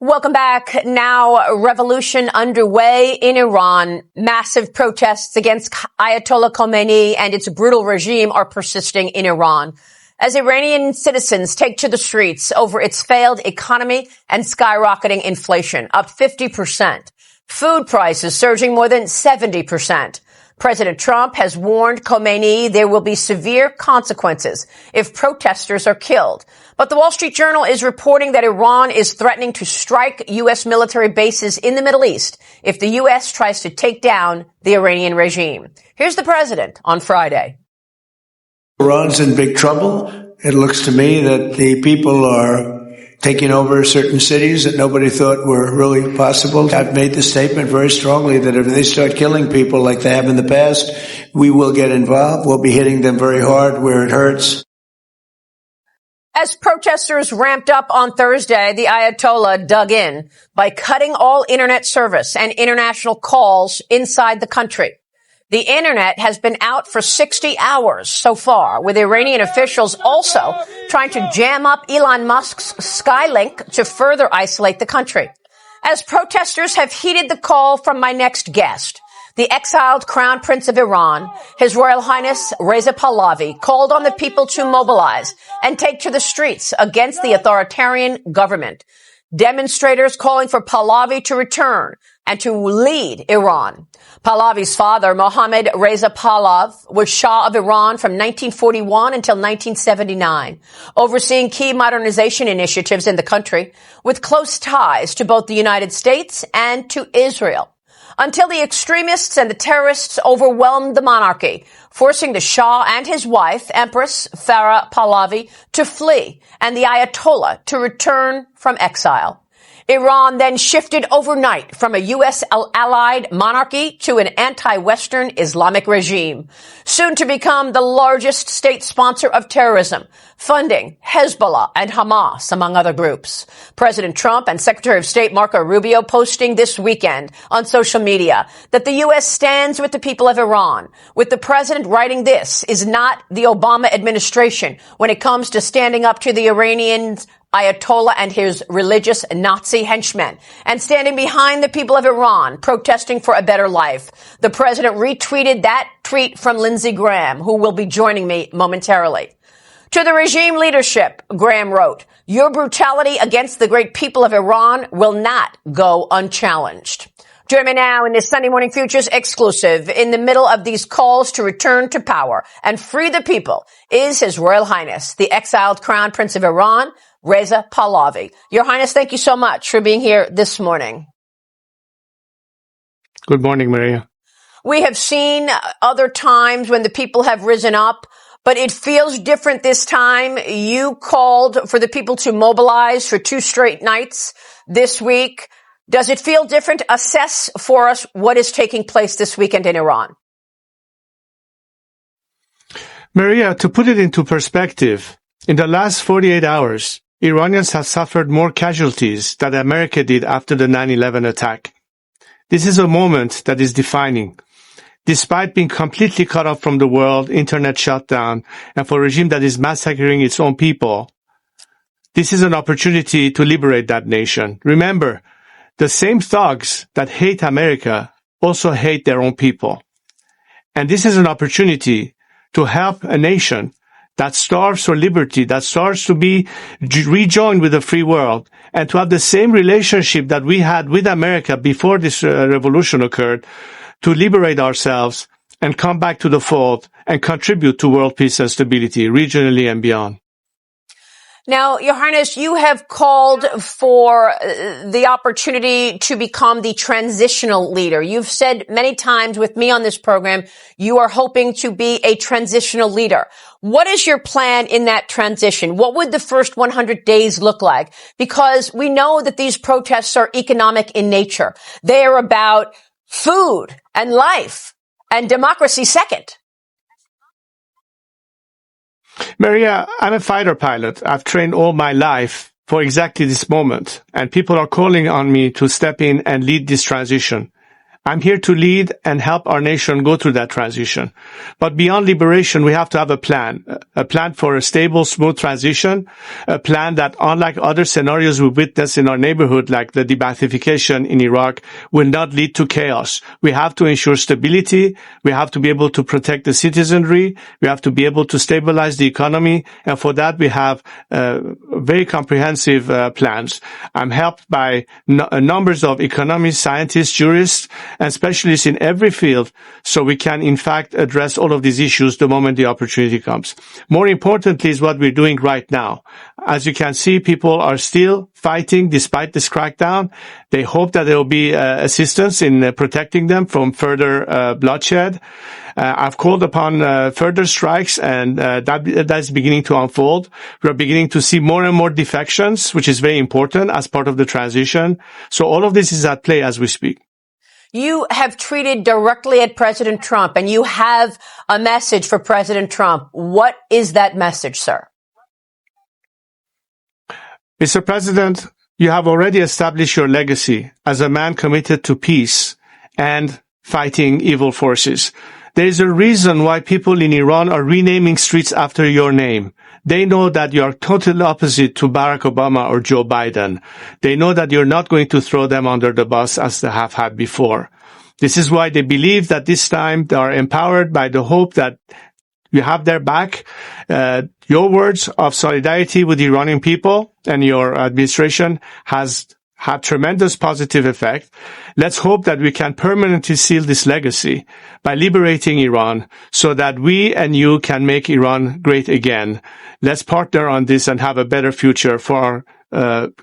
Welcome back. Now, revolution underway in Iran. Massive protests against Ayatollah Khomeini and its brutal regime are persisting in Iran as Iranian citizens take to the streets over its failed economy and skyrocketing inflation, up 50%. Food prices surging more than 70%. President Trump has warned Khomeini there will be severe consequences if protesters are killed. But the Wall Street Journal is reporting that Iran is threatening to strike U.S. military bases in the Middle East if the U.S. tries to take down the Iranian regime. Here's the president on Friday. Iran's in big trouble. It looks to me that the people are taking over certain cities that nobody thought were really possible. I've made the statement very strongly that if they start killing people like they have in the past, we will get involved. We'll be hitting them very hard where it hurts. As protesters ramped up on Thursday, the Ayatollah dug in by cutting all internet service and international calls inside the country. The internet has been out for 60 hours so far, with Iranian officials also trying to jam up Elon Musk's Skylink to further isolate the country. As protesters have heeded the call from my next guest, the exiled Crown Prince of Iran, His Royal Highness Reza Pahlavi, called on the people to mobilize and take to the streets against the authoritarian government. Demonstrators calling for Pahlavi to return and to lead Iran. Pahlavi's father, Mohammad Reza Pahlavi, was Shah of Iran from 1941 until 1979, overseeing key modernization initiatives in the country with close ties to both the United States and to Israel, until the extremists and the terrorists overwhelmed the monarchy, forcing the Shah and his wife, Empress Farah Pahlavi, to flee and the Ayatollah to return from exile. Iran then shifted overnight from a U.S. allied monarchy to an anti-Western Islamic regime, soon to become the largest state sponsor of terrorism, funding Hezbollah and Hamas, among other groups. President Trump and Secretary of State Marco Rubio posting this weekend on social media that the U.S. stands with the people of Iran, with the president writing this is not the Obama administration when it comes to standing up to the Iranians, Ayatollah and his religious Nazi henchmen, and standing behind the people of Iran protesting for a better life. The president retweeted that tweet from Lindsey Graham, who will be joining me momentarily. To the regime leadership, Graham wrote, "Your brutality against the great people of Iran will not go unchallenged." Join me now in this Sunday Morning Futures exclusive. In the middle of these calls to return to power and free the people is His Royal Highness, the exiled Crown Prince of Iran, Reza Pahlavi. Your Highness, thank you so much for being here this morning. Good morning, Maria. We have seen other times when the people have risen up, but it feels different this time. You called for the people to mobilize for 2 straight nights this week. Does it feel different? Assess for us what is taking place this weekend in Iran. Maria, to put it into perspective, in the last 48 hours, Iranians have suffered more casualties than America did after the 9/11 attack. This is a moment that is defining. Despite being completely cut off from the world, internet shutdown, and for a regime that is massacring its own people, this is an opportunity to liberate that nation. Remember, the same thugs that hate America also hate their own people. And this is an opportunity to help a nation that starves for liberty, that starts to be rejoined with the free world, and to have the same relationship that we had with America before this revolution occurred, to liberate ourselves and come back to the fold and contribute to world peace and stability regionally and beyond. Now, Your Highness, you have called for the opportunity to become the transitional leader. You've said many times with me on this program, you are hoping to be a transitional leader. What is your plan in that transition? What would the first 100 days look like? Because we know that these protests are economic in nature. They are about food and life and democracy second. Maria, I'm a fighter pilot. I've trained all my life for exactly this moment, and people are calling on me to step in and lead this transition. I'm here to lead and help our nation go through that transition. But beyond liberation, we have to have a plan for a stable, smooth transition, a plan that, unlike other scenarios we witness in our neighborhood, like the de-Baathification in Iraq, will not lead to chaos. We have to ensure stability. We have to be able to protect the citizenry. We have to be able to stabilize the economy. And for that, we have very comprehensive plans. I'm helped by numbers of economists, scientists, jurists, and specialists in every field, so we can, in fact, address all of these issues the moment the opportunity comes. More importantly is what we're doing right now. As you can see, people are still fighting despite this crackdown. They hope that there will be assistance in protecting them from further bloodshed. I've called upon further strikes, and that's beginning to unfold. We're beginning to see more and more defections, which is very important as part of the transition. So all of this is at play as we speak. You have tweeted directly at President Trump, and you have a message for President Trump. What is that message, sir? Mr. President, you have already established your legacy as a man committed to peace and fighting evil forces. There is a reason why people in Iran are renaming streets after your name. They know that you are totally opposite to Barack Obama or Joe Biden. They know that you're not going to throw them under the bus as they have had before. This is why they believe that this time they are empowered by the hope that you have their back. Your words of solidarity with the Iranian people and your administration has had tremendous positive effect. Let's hope that we can permanently seal this legacy by liberating Iran so that we and you can make Iran great again. Let's partner on this and have a better future for our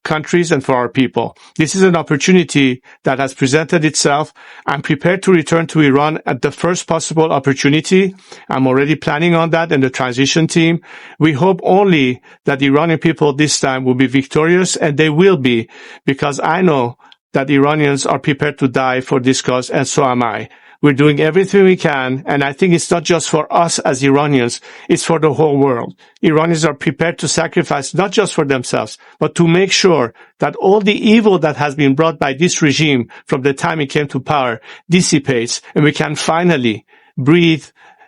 countries and for our people. This is an opportunity that has presented itself. I'm prepared to return to Iran at the first possible opportunity. I'm already planning on that and the transition team. We hope only that the Iranian people this time will be victorious, and they will be, because I know that Iranians are prepared to die for this cause, and so am I. We're doing everything we can, and I think it's not just for us as Iranians, it's for the whole world. Iranians are prepared to sacrifice not just for themselves, but to make sure that all the evil that has been brought by this regime from the time it came to power dissipates, and we can finally breathe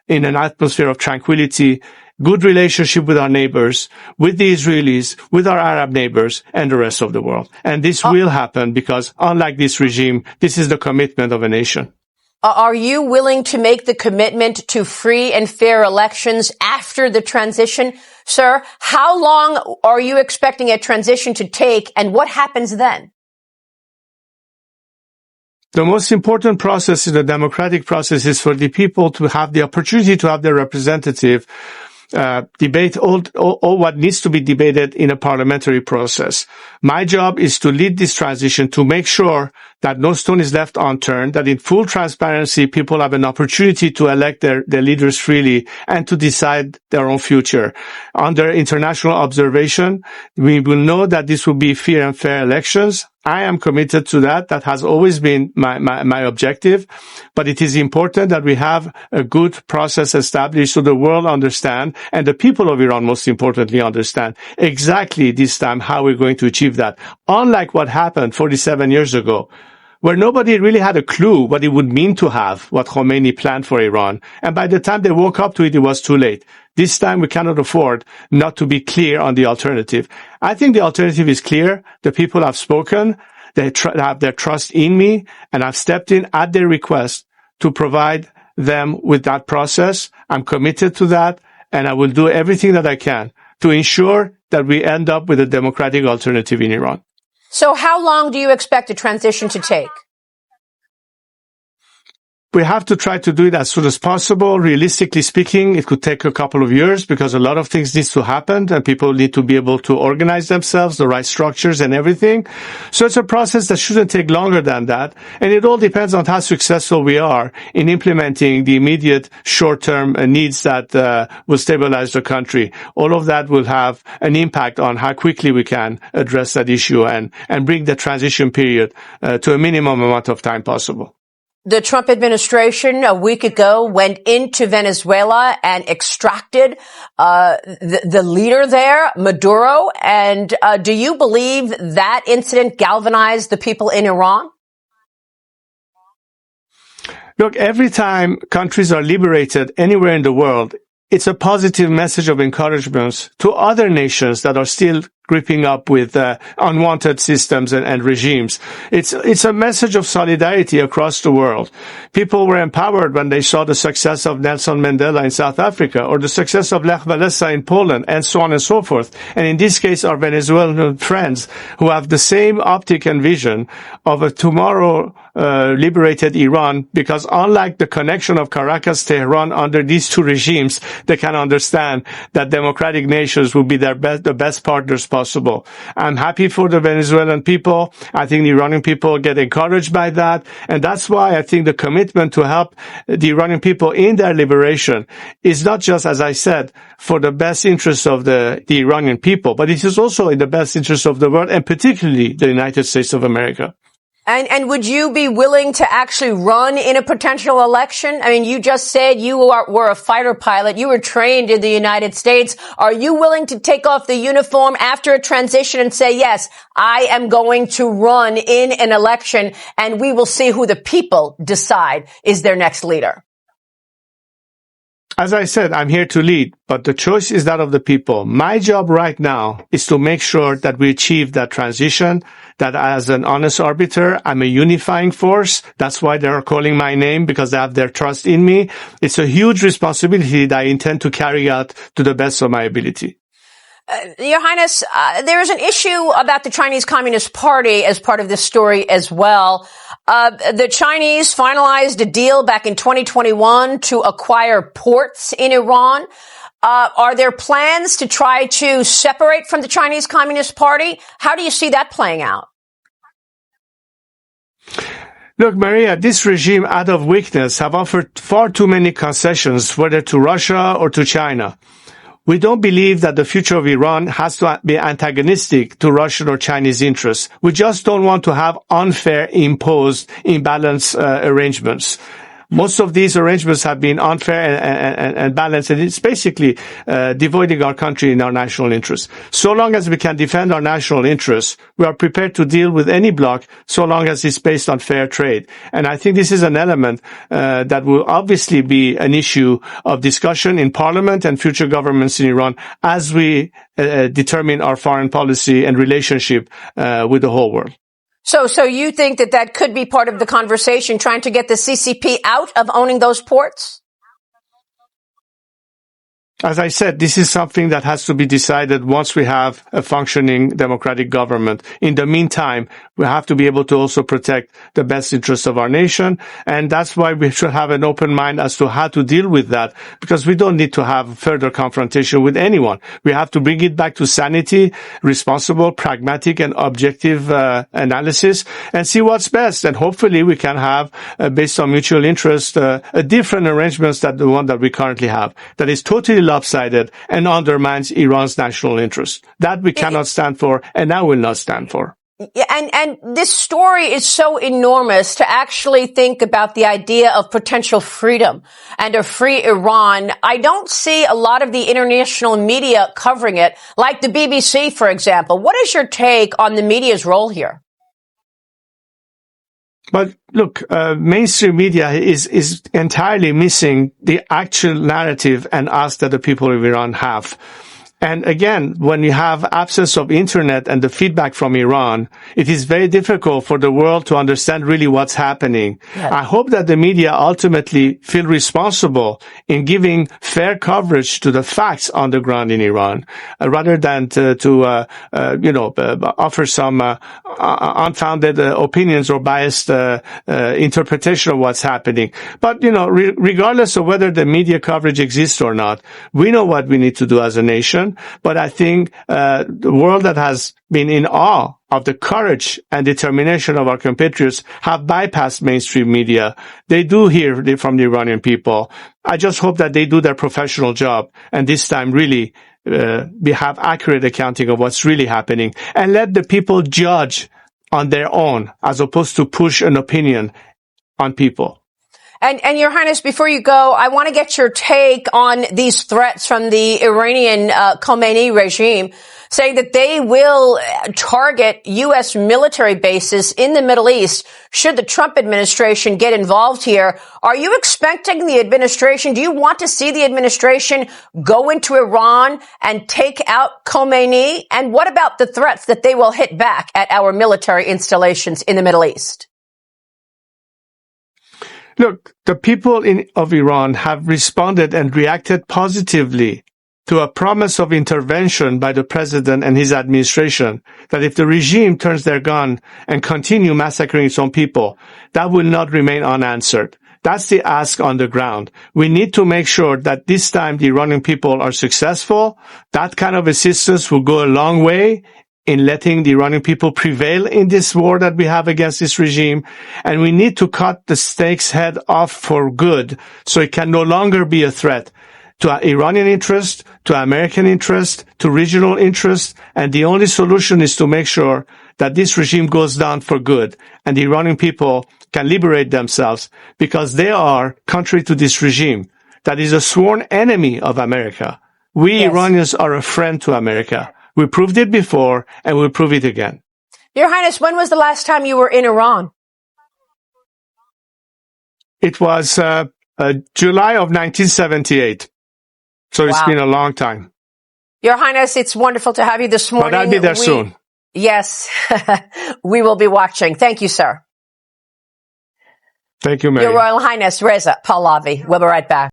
in an atmosphere of tranquility, good relationship with our neighbors, with the Israelis, with our Arab neighbors, and the rest of the world. And this will happen because, unlike this regime, this is the commitment of a nation. Are you willing to make the commitment to free and fair elections after the transition? Sir, how long are you expecting a transition to take, and what happens then? The most important process in the democratic process is for the people to have the opportunity to have their representative debate all what needs to be debated in a parliamentary process. My job is to lead this transition, to make sure that no stone is left unturned, that in full transparency people have an opportunity to elect their leaders freely and to decide their own future. Under international observation, we will know that this will be fair and fair elections. I am committed to that. That has always been my objective. But it is important that we have a good process established so the world understand, and the people of Iran, most importantly, understand exactly this time how we're going to achieve that. Unlike what happened 47 years ago, where nobody really had a clue what it would mean to have what Khomeini planned for Iran. And by the time they woke up to it, it was too late. This time we cannot afford not to be clear on the alternative. I think the alternative is clear. The people have spoken. They have their trust in me, and I've stepped in at their request to provide them with that process. I'm committed to that, and I will do everything that I can to ensure that we end up with a democratic alternative in Iran. So how long do you expect the transition to take? We have to try to do it as soon as possible. Realistically speaking, it could take a couple of years because a lot of things need to happen and people need to be able to organize themselves, the right structures and everything. So it's a process that shouldn't take longer than that. And it all depends on how successful we are in implementing the immediate short-term needs that will stabilize the country. All of that will have an impact on how quickly we can address that issue and bring the transition period to a minimum amount of time possible. The Trump administration a week ago went into Venezuela and extracted the leader there, Maduro. And do you believe that incident galvanized the people in Iran? Look, every time countries are liberated anywhere in the world, it's a positive message of encouragement to other nations that are still gripping up with unwanted systems and regimes. It's a message of solidarity across the world. People were empowered when they saw the success of Nelson Mandela in South Africa or the success of Lech Walesa in Poland and so on and so forth. And in this case, our Venezuelan friends who have the same optic and vision of a tomorrow liberated Iran, because unlike the connection of Caracas, Tehran under these two regimes, they can understand that democratic nations will be the best partners possible. I'm happy for the Venezuelan people. I think the Iranian people get encouraged by that. And that's why I think the commitment to help the Iranian people in their liberation is not just, as I said, for the best interests of the Iranian people, but it is also in the best interest of the world and particularly the United States of America. And would you be willing to actually run in a potential election? I mean, you just said you were a fighter pilot. You were trained in the United States. Are you willing to take off the uniform after a transition and say, yes, I am going to run in an election and we will see who the people decide is their next leader? As I said, I'm here to lead, but the choice is that of the people. My job right now is to make sure that we achieve that transition, that as an honest arbiter, I'm a unifying force. That's why they're calling my name, because they have their trust in me. It's a huge responsibility that I intend to carry out to the best of my ability. Your Highness, there is an issue about the Chinese Communist Party as part of this story as well. The Chinese finalized a deal back in 2021 to acquire ports in Iran. Are there plans to try to separate from the Chinese Communist Party? How do you see that playing out? Look, Maria, this regime, out of weakness, have offered far too many concessions, whether to Russia or to China. We don't believe that the future of Iran has to be antagonistic to Russian or Chinese interests. We just don't want to have unfair, imposed, imbalanced arrangements. Most of these arrangements have been unfair and balanced, and it's basically dividing our country in our national interests. So long as we can defend our national interests, we are prepared to deal with any bloc, so long as it's based on fair trade. And I think this is an element that will obviously be an issue of discussion in Parliament and future governments in Iran as we determine our foreign policy and relationship with the whole world. So you think that could be part of the conversation, trying to get the CCP out of owning those ports? As I said, this is something that has to be decided once we have a functioning democratic government. In the meantime, we have to be able to also protect the best interests of our nation. And that's why we should have an open mind as to how to deal with that, because we don't need to have further confrontation with anyone. We have to bring it back to sanity, responsible, pragmatic, and objective analysis, and see what's best. And hopefully we can have, based on mutual interest, a different arrangements than the one that we currently have, that is totally lopsided and undermines Iran's national interest. That we cannot stand for, and I will not stand for. Yeah, and this story is so enormous to actually think about the idea of potential freedom and a free Iran. I don't see a lot of the international media covering it, like the BBC, for example. What is your take on the media's role here? But look, mainstream media is entirely missing the actual narrative and ask that the people of Iran have. And again, when you have absence of internet and the feedback from Iran, it is very difficult for the world to understand really what's happening. Yeah. I hope that the media ultimately feel responsible in giving fair coverage to the facts on the ground in Iran, rather than to offer some unfounded opinions or biased interpretation of what's happening. But regardless of whether the media coverage exists or not, we know what we need to do as a nation. But I think the world that has been in awe of the courage and determination of our compatriots have bypassed mainstream media. They do hear from the Iranian people. I just hope that they do their professional job and this time really have accurate accounting of what's really happening and let the people judge on their own as opposed to push an opinion on people. And Your Highness, before you go, I want to get your take on these threats from the Iranian Khomeini regime, saying that they will target U.S. military bases in the Middle East should the Trump administration get involved here. Are you expecting the administration, do you want to see the administration go into Iran and take out Khomeini? And what about the threats that they will hit back at our military installations in the Middle East? Look, the people of Iran have responded and reacted positively to a promise of intervention by the president and his administration that if the regime turns their gun and continue massacring its own people, that will not remain unanswered. That's the ask on the ground. We need to make sure that this time the Iranian people are successful. That kind of assistance will go a long way in letting the Iranian people prevail in this war that we have against this regime. And we need to cut the snake's head off for good so it can no longer be a threat to Iranian interest, to American interest, to regional interest. And the only solution is to make sure that this regime goes down for good and the Iranian people can liberate themselves because they are, contrary to this regime, that is a sworn enemy of America. We Iranians are a friend to America. We proved it before, and we'll prove it again. Your Highness, when was the last time you were in Iran? It was July of 1978. So It's been a long time. Your Highness, it's wonderful to have you this morning. But I'll be there soon. Yes, we will be watching. Thank you, sir. Thank you, Mary. Your Royal Highness, Reza Pahlavi. We'll be right back.